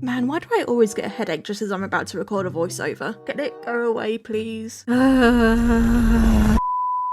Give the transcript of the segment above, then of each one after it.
Man, why do I always get a headache just as I'm about to record a voiceover? Can it go away, please?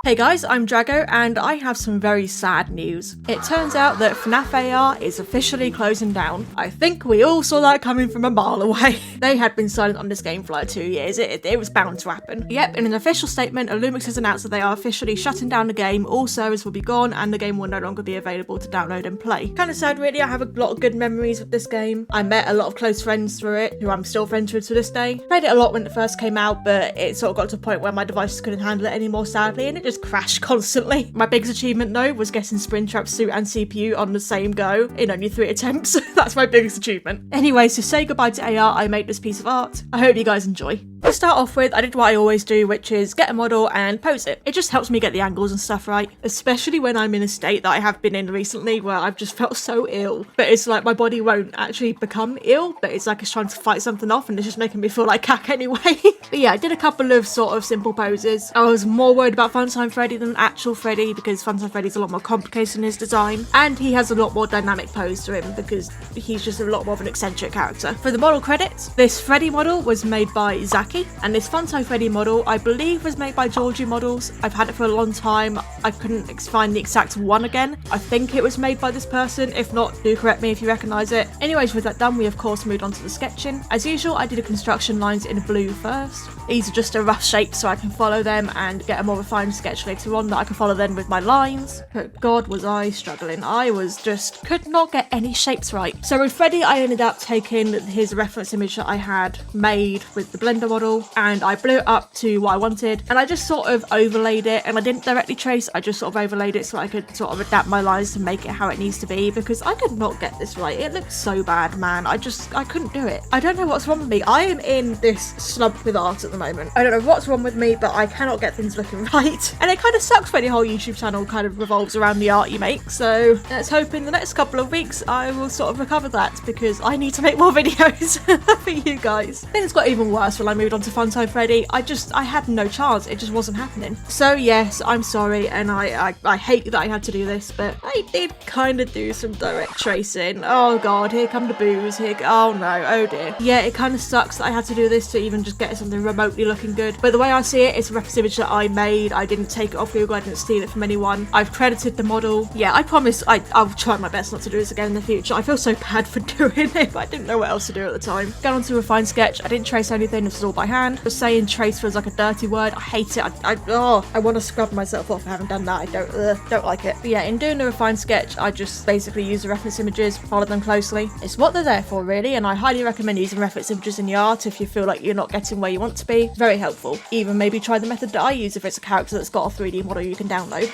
Hey guys, I'm Drago and I have some very sad news. It turns out that FNAF AR is officially closing down. I think we all saw that coming from a mile away. They had been silent on this game for like 2 years, it was bound to happen. Yep, in an official statement, Illumix has announced that they are officially shutting down the game, all servers will be gone and the game will no longer be available to download and play. Kinda sad really, I have a lot of good memories of this game. I met a lot of close friends through it, who I'm still friends with to this day. Played it a lot when it first came out, but it sort of got to a point where my devices couldn't handle it anymore sadly, and it just crashed constantly. My biggest achievement though was getting Springtrap suit and CPU on the same go in only 3 attempts. That's my biggest achievement. Anyway, so say goodbye to AR, I made this piece of art. I hope you guys enjoy. To start off with, I did what I always do, which is get a model and pose it. It just helps me get the angles and stuff right, especially when I'm in a state that I have been in recently where I've just felt so ill. But it's like my body won't actually become ill, but it's like it's trying to fight something off and it's just making me feel like cack anyway. But yeah, I did a couple of sort of simple poses. I was more worried about Funtime Freddy than actual Freddy because Funtime Freddy's a lot more complicated in his design, and he has a lot more dynamic pose to him because he's just a lot more of an eccentric character. For the model credits, this Freddy model was made by Zaki, and this Funtime Freddy model I believe was made by Georgie Models. I've had it for a long time, I couldn't find the exact one again. I think it was made by this person, if not, do correct me if you recognise it. Anyways, with that done, we of course moved on to the sketching. As usual, I did the construction lines in blue first. These are just a rough shape so I can follow them and get a more refined sketch later on that I can follow then with my lines. But God was I struggling. I could not get any shapes right. So with Freddy, I ended up taking his reference image that I had made with the Blender model and I blew it up to what I wanted and I just sort of overlaid it, and I didn't directly trace, I just sort of overlaid it so I could sort of adapt my lines to make it how it needs to be, because I could not get this right. It looked so bad, man. I couldn't do it. I don't know what's wrong with me. I am in this slump with art at the moment. I don't know what's wrong with me, but I cannot get things looking right. And it kind of sucks when your whole YouTube channel kind of revolves around the art you make. So let's hope in the next couple of weeks I will sort of recover that, because I need to make more videos for you guys. Then it's got even worse when I moved on to Funtime Freddy. I had no chance. It just wasn't happening. So yes, I'm sorry, and I hate that I had to do this, but I did kind of do some direct tracing. Oh god, here come the boos. Oh no, oh dear. Yeah, it kind of sucks that I had to do this to even just get something remotely looking good. But the way I see it, it's a reference image that I made. I didn't take it off Google. I didn't steal it from anyone. I've credited the model. Yeah, I promise I'll try my best not to do this again in the future. I feel so bad for doing it, but I didn't know what else to do at the time. Going on to a refined sketch. I didn't trace anything. This was all by hand. Just saying trace feels like a dirty word. I hate it. I want to scrub myself off for having done that. I don't like it. But yeah, in doing the refined sketch, I just basically use the reference images, follow them closely. It's what they're there for, really, and I highly recommend using reference images in your art if you feel like you're not getting where you want to be. Very helpful. Even maybe try the method that I use if it's a character that's got a 3D model you can download.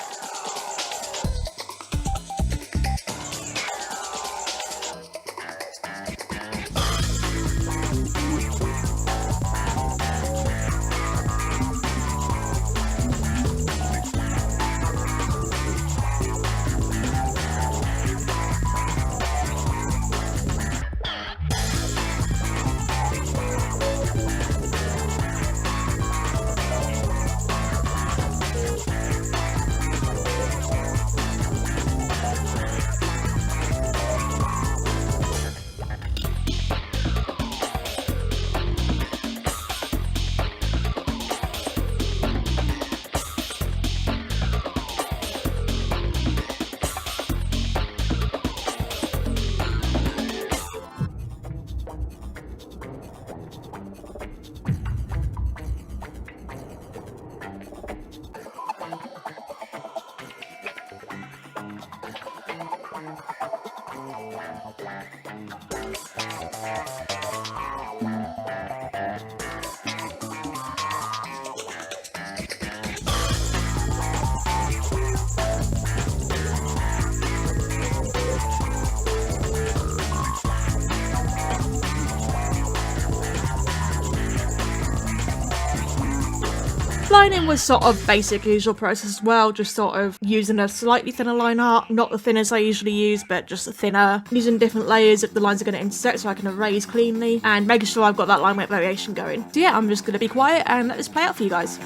Lining was sort of basic usual process as well, just sort of using a slightly thinner line art, not the thinnest I usually use, but just thinner, using different layers if the lines are going to intersect so I can erase cleanly, and making sure I've got that line weight variation going. So yeah, I'm just going to be quiet and let this play out for you guys.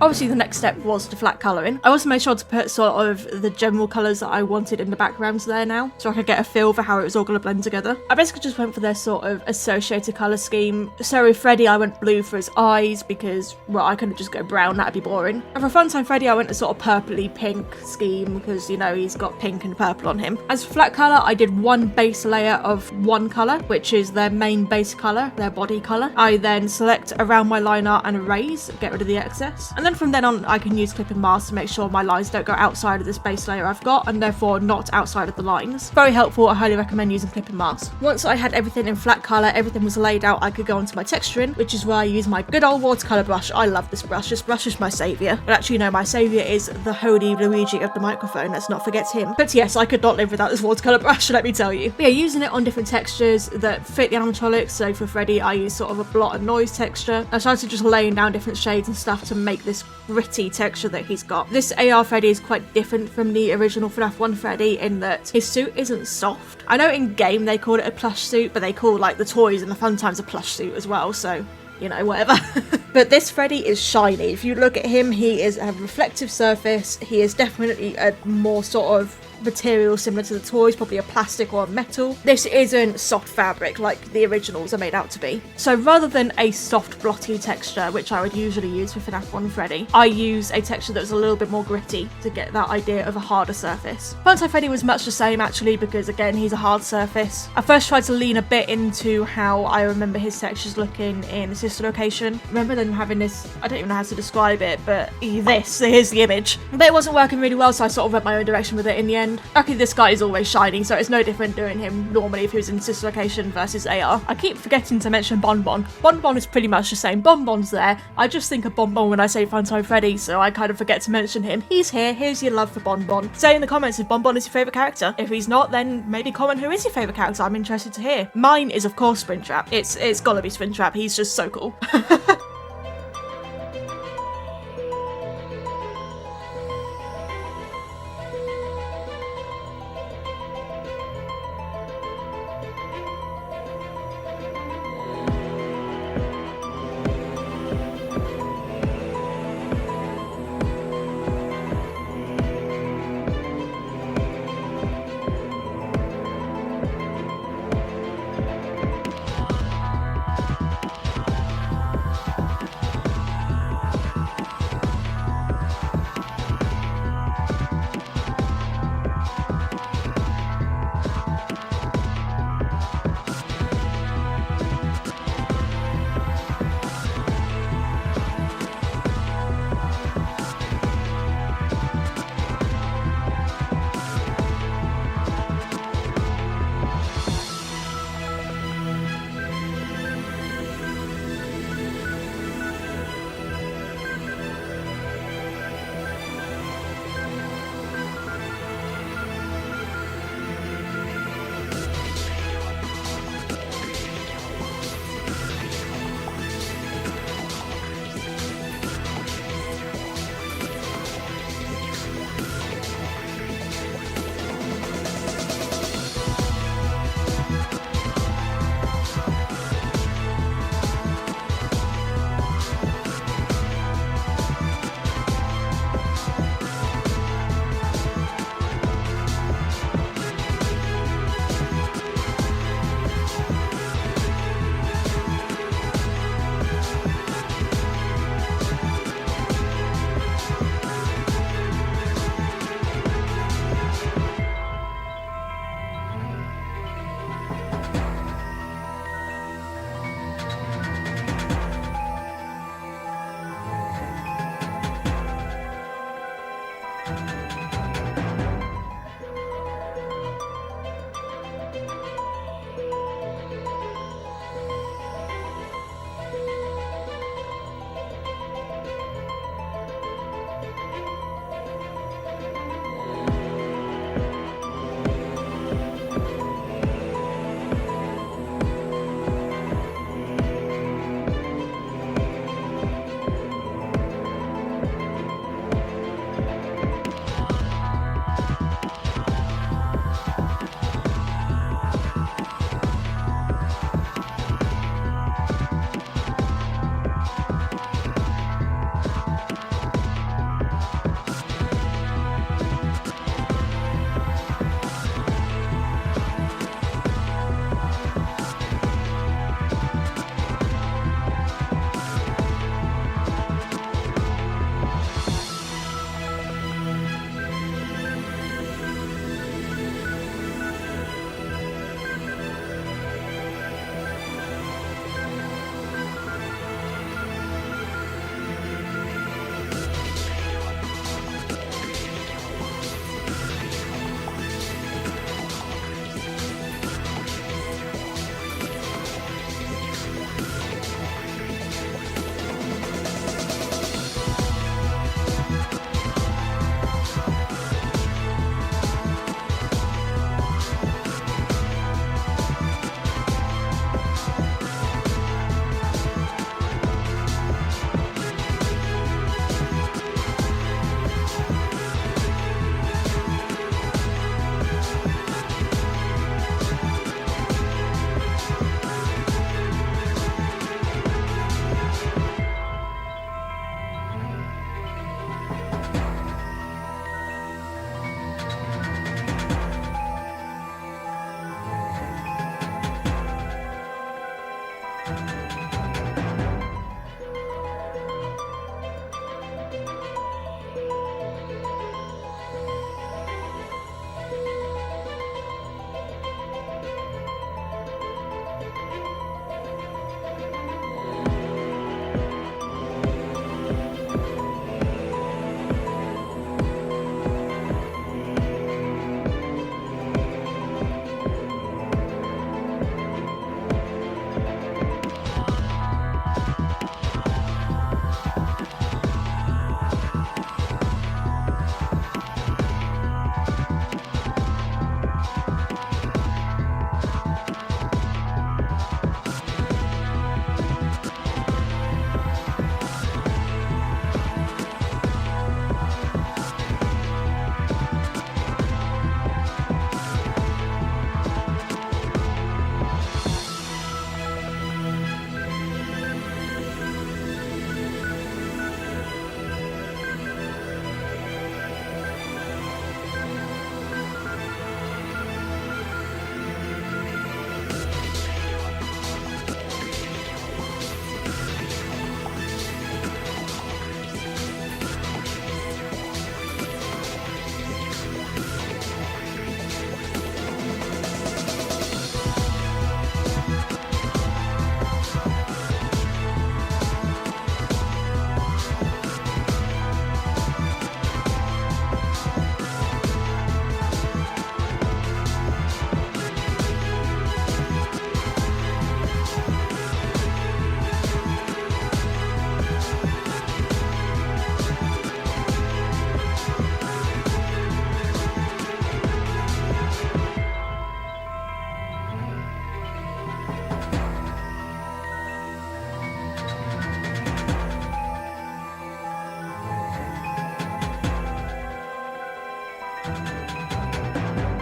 Obviously the next step was the flat colouring. I also made sure to put sort of the general colours that I wanted in the backgrounds there now, so I could get a feel for how it was all going to blend together. I basically just went for their sort of associated colour scheme. So with Freddy I went blue for his eyes because, well, I couldn't just go brown, that'd be boring. And for Funtime Freddy I went a sort of purpley pink scheme because, you know, he's got pink and purple on him. As for flat colour, I did one base layer of one colour, which is their main base colour, their body colour. I then select around my line art and erase, get rid of the excess. And then from then on I can use clipping masks to make sure my lines don't go outside of this base layer I've got and therefore not outside of the lines. Very helpful, I highly recommend using clipping masks. Once I had everything in flat colour, everything was laid out, I could go onto my texturing, which is where I use my good old watercolour brush. I love this brush is my saviour. But actually no, my saviour is the holy Luigi of the microphone, let's not forget him. But yes, I could not live without this watercolour brush, let me tell you. But yeah, using it on different textures that fit the animatronics. So for Freddy I use sort of a blot and noise texture. I started just laying down different shades and stuff to make this gritty texture that he's got. This AR Freddy is quite different from the original FNAF 1 Freddy in that his suit isn't soft. I know in game they call it a plush suit, but they call like the toys and the Fun Times a plush suit as well, so you know, whatever. But this Freddy is shiny. If you look at him, he is a reflective surface. He is definitely a more sort of material similar to the toys, probably a plastic or a metal. This isn't soft fabric like the originals are made out to be. So rather than a soft blotty texture, which I would usually use for FNAF 1 Freddy, I use a texture that was a little bit more gritty to get that idea of a harder surface. Funtime Freddy was much the same actually because again he's a hard surface. I first tried to lean a bit into how I remember his textures looking in Sister Location. Remember them having this, I don't even know how to describe it, but here's the image. But it wasn't working really well, so I sort of went my own direction with it in the end. Okay, this guy is always shining, so it's no different doing him normally if he was in Sister Location versus AR. I keep forgetting to mention Bonbon. Bonbon is pretty much the same. Bonbon's there. I just think of Bonbon when I say Funtime Freddy, so I kind of forget to mention him. He's here. Here's your love for Bonbon. Say in the comments if Bonbon is your favourite character. If he's not, then maybe comment who is your favourite character. I'm interested to hear. Mine is, of course, Springtrap. It's gotta be Springtrap. He's just so cool.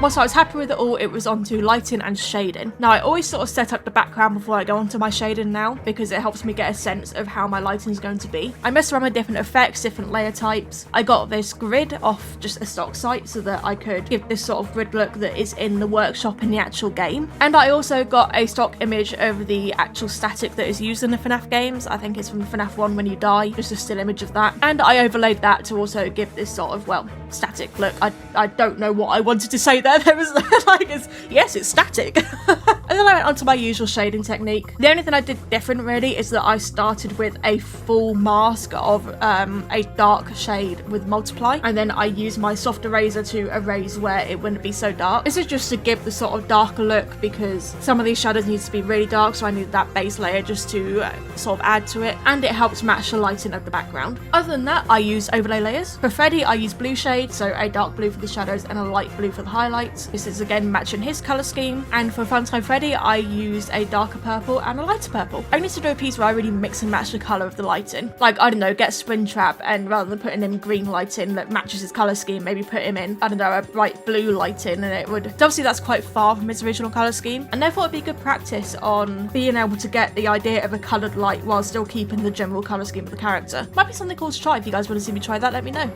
Once I was happy with it all, it was onto lighting and shading. Now, I always sort of set up the background before I go onto my shading now, because it helps me get a sense of how my lighting is going to be. I messed around with different effects, different layer types. I got this grid off just a stock site so that I could give this sort of grid look that is in the workshop in the actual game. And I also got a stock image of the actual static that is used in the FNAF games. I think it's from FNAF 1 when you die, just a still image of that. And I overlaid that to also give this sort of, well, static look. I don't know what I wanted to say there. There was like, yes, it's static. And then I went on to my usual shading technique. The only thing I did different really is that I started with a full mask of a dark shade with multiply, and then I used my soft eraser to erase where it wouldn't be so dark. This is just to give the sort of darker look because some of these shadows need to be really dark, so I needed that base layer just to sort of add to it, and it helps match the lighting of the background. Other than that, I use overlay layers. For Freddy, I use blue shade, so a dark blue for the shadows and a light blue for the highlights. This is again matching his colour scheme. And for Funtime Freddy, I used a darker purple and a lighter purple. I need to do a piece where I really mix and match the colour of the lighting. Like, I don't know, get Springtrap, and rather than putting him green lighting that matches his colour scheme, maybe put him in, I don't know, a bright blue lighting, and it would... Obviously that's quite far from his original colour scheme, and therefore it'd be good practice on being able to get the idea of a coloured light while still keeping the general colour scheme of the character. Might be something cool to try. If you guys want to see me try that, let me know.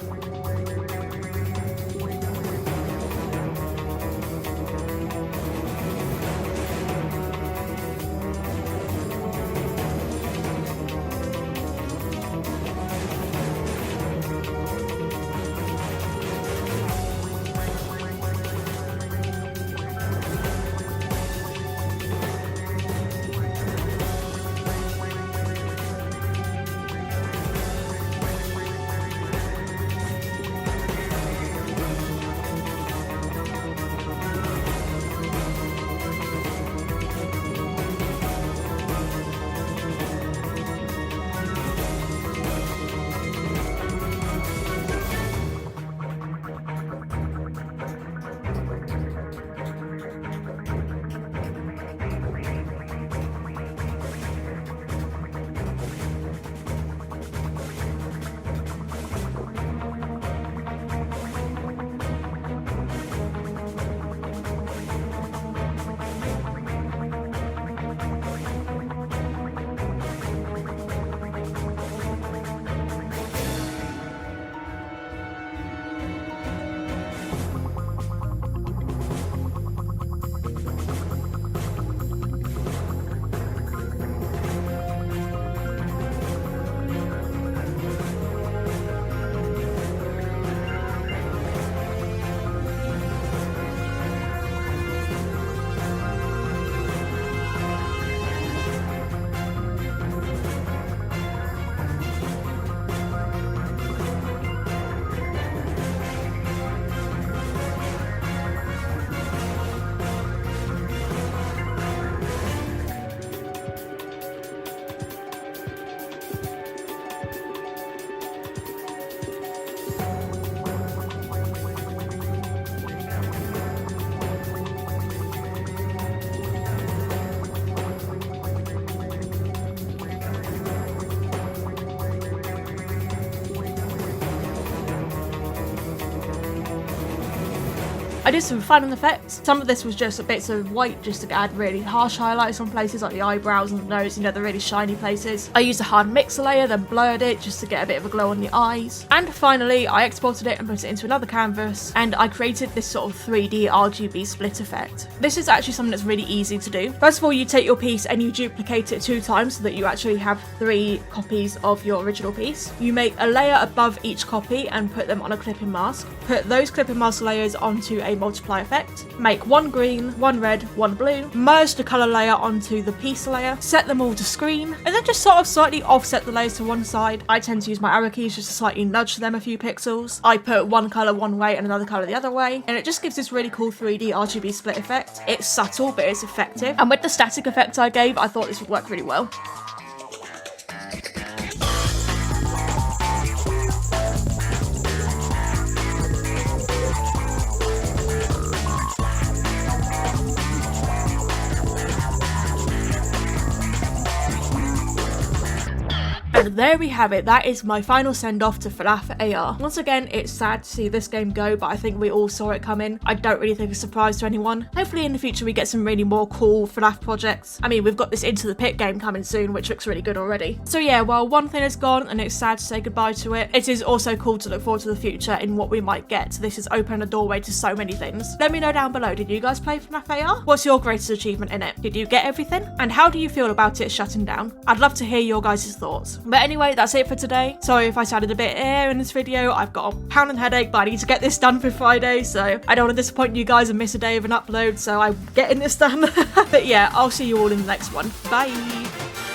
I did some fun effects. Some of this was just bits of white just to add really harsh highlights on places like the eyebrows and the nose, you know, the really shiny places. I used a hard mixer layer, then blurred it just to get a bit of a glow on the eyes. And finally, I exported it and put it into another canvas, and I created this sort of 3D RGB split effect. This is actually something that's really easy to do. First of all, you take your piece and you duplicate it 2 times so that you actually have 3 copies of your original piece. You make a layer above each copy and put them on a clipping mask. Put those clipping mask layers onto a multiply effect. Make 1 green, 1 red, 1 blue. Merge the colour layer onto the piece layer. Set them all to screen. And then just sort of slightly offset the layers to one side. I tend to use my arrow keys just to slightly nudge them a few pixels. I put one colour one way and another colour the other way. And it just gives this really cool 3D RGB split effect. It's subtle, but it's effective. And with the static effect I gave, I thought this would work really well. And there we have it. That is my final send-off to FNAF AR. Once again, it's sad to see this game go, but I think we all saw it coming. I don't really think it's a surprise to anyone. Hopefully in the future we get some really more cool FNAF projects. I mean, we've got this Into the Pit game coming soon, which looks really good already. So yeah, while one thing is gone and it's sad to say goodbye to it, it is also cool to look forward to the future in what we might get. This has opened a doorway to so many things. Let me know down below, did you guys play FNAF AR? What's your greatest achievement in it? Did you get everything? And how do you feel about it shutting down? I'd love to hear your guys' thoughts. But anyway, that's it for today. Sorry if I sounded a bit air in this video. I've got a pounding headache, but I need to get this done for Friday, so I don't want to disappoint you guys and miss a day of an upload, so I'm getting this done. But yeah, I'll see you all in the next one. Bye!